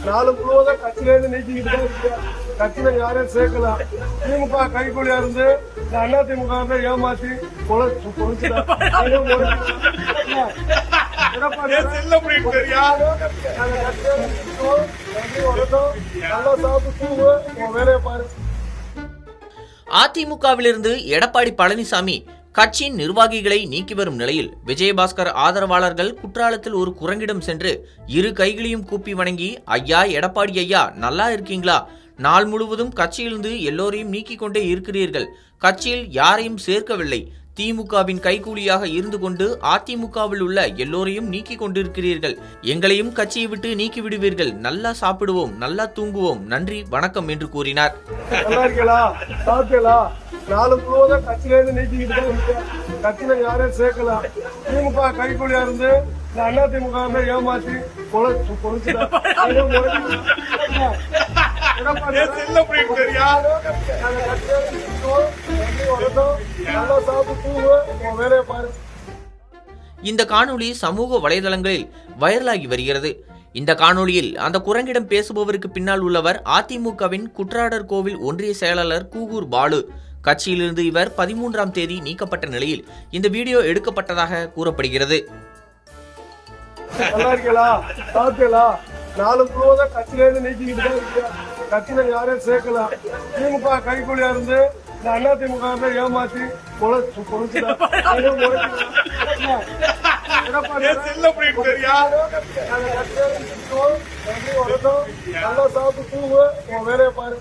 நாலு முழுவதும் கட்சியில இருந்து நீக்கிக்கிட்டு தான் இருக்கு. கட்சியில யாரையும் சேர்க்கலாம். திமுக கைகூலியா இருந்து இந்த அண்ணா திமுக ஏமாத்தி வேலையை பாரு. அதிமுகவிலிருந்து எடப்பாடி பழனிசாமி கட்சியின் நிர்வாகிகளை நீக்கி வரும் நிலையில் விஜயபாஸ்கர் ஆதரவாளர்கள் குற்றாலத்தில் ஒரு குரங்கிடம் சென்று இரு கைகளையும் கூப்பி வணங்கி, ஐயா எடப்பாடி ஐயா நல்லா இருக்கீங்களா, நாள் முழுவதும் கட்சியிலிருந்து எல்லோரையும் நீக்கிக் கொண்டே இருக்கிறீர்கள், கட்சியில் யாரையும் சேர்க்கவில்லை, திமுகவின் கைகூலியாக இருந்து கொண்டு அதிமுகவில் உள்ள எல்லோரையும் நீக்கிக் கொண்டிருக்கிறீர்கள், எங்களையும் கட்சியை விட்டு நீக்கி விடுவீர்கள், நல்லா சாப்பிடுவோம், நல்லா தூங்குவோம், நன்றி வணக்கம் என்று கூறினார். நாலு முழுவதும் கட்சியில இருந்து நீக்கிக்கிட்டு தான் இருக்கு. கட்சியில யாரையும் சேர்க்கலாம். திமுக கைகூலியா இருந்து இந்த அண்ணா திமுக ஏமாத்தி வேலையை பாரு. இந்த காணொளி சமூக வலைதளங்களில் வைரலாகி வருகிறது. இந்த காணொளியில் அந்த குரங்கிடம் பேசுபவருக்கு பின்னால் உள்ளவர் அதிமுகவின் குற்றாடர் கோவில் ஒன்றிய செயலாளர் கூகூர் பாலு. கட்சியிலிருந்து இவர் 13ஆம் தேதி நீக்கப்பட்ட நிலையில் இந்த வீடியோ எடுக்கப்பட்டதாக கூறப்படுகிறது. நாலு முழுவதும் கட்சியில இருந்து நீக்கிக்கிட்டு தான் இருக்கு. கட்சியில யாரையும் சேர்க்கலாம். திமுக கைகூலியா இருந்து இந்த அண்ணா திமுக ஏமாத்தி வேலையை பாரு.